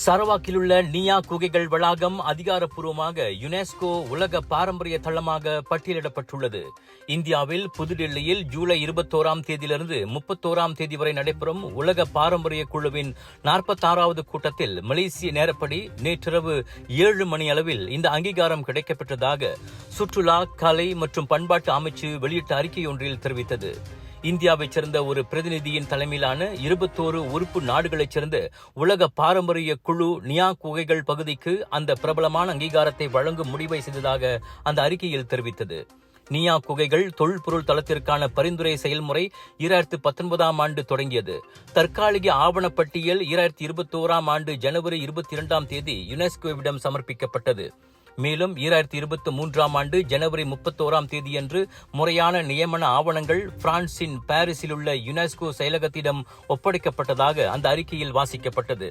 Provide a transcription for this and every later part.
சரவாக்கில் உள்ள நியா குகைகள் வளாகம் அதிகாரப்பூர்வமாக யுனெஸ்கோ உலக பாரம்பரிய தளமாக பட்டியலிடப்பட்டுள்ளது. இந்தியாவில் புதுடில்லியில் ஜூலை 21ஆம் தேதியிலிருந்து 31ஆம் தேதி வரை நடைபெறும் உலக பாரம்பரிய குழுவின் 46வது கூட்டத்தில் மலேசிய நேரப்படி நேற்றிரவு 7 மணி அளவில் இந்த அங்கீகாரம் கிடைக்கப்பெற்றதாக சுற்றுலா, கலை மற்றும் பண்பாட்டு அமைச்சு வெளியிட்ட அறிக்கையொன்றில் தெரிவித்தது. இந்தியாவைச் சேர்ந்த ஒரு பிரதிநிதியின் தலைமையிலான 21 உறுப்பு நாடுகளைச் சேர்ந்த உலக பாரம்பரிய குழு நியா குகைகள் பகுதிக்கு அந்த பிரபலமான அங்கீகாரத்தை வழங்கும் முடிவை செய்ததாக அந்த அறிக்கையில் தெரிவித்தது. நியா குகைகள் தொல்பொருள் தளத்திற்கான பரிந்துரை செயல்முறை 2019ஆம் ஆண்டு தொடங்கியது. தற்காலிக ஆவணப்பட்டியல் 2021ஆம் ஆண்டு ஜனவரி 22ஆம் தேதி யுனெஸ்கோவிடம் சமர்ப்பிக்கப்பட்டது. மேலும் 2023ஆம் ஆண்டு ஜனவரி 31ஆம் தேதியன்று முறையான நியமன ஆவணங்கள் பிரான்சின் பாரிஸில் உள்ள யுனெஸ்கோ செயலகத்திடம் ஒப்படைக்கப்பட்டதாக அந்த அறிக்கையில் வாசிக்கப்பட்டது.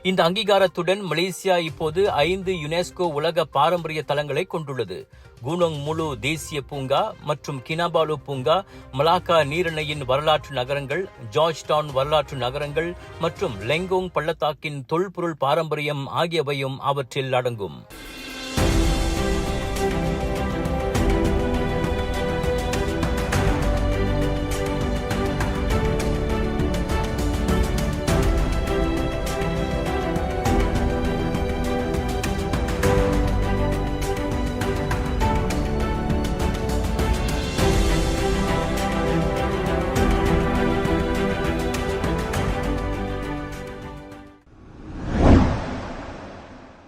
இந்த அங்கீகாரத்துடன் மலேசியா இப்போது 5 யுனெஸ்கோ உலக பாரம்பரிய தலங்களை கொண்டுள்ளது. குனோங் முலு தேசிய பூங்கா மற்றும் கினாபாலு பூங்கா, மலாக்கா நீரிணையின் வரலாற்று நகரங்கள், ஜார்ஜ் டவுன் வரலாற்று நகரங்கள் மற்றும் லெங்கோங் பள்ளத்தாக்கின் தொல்பொருள் பாரம்பரியம் ஆகியவையும் அவற்றில் அடங்கும்.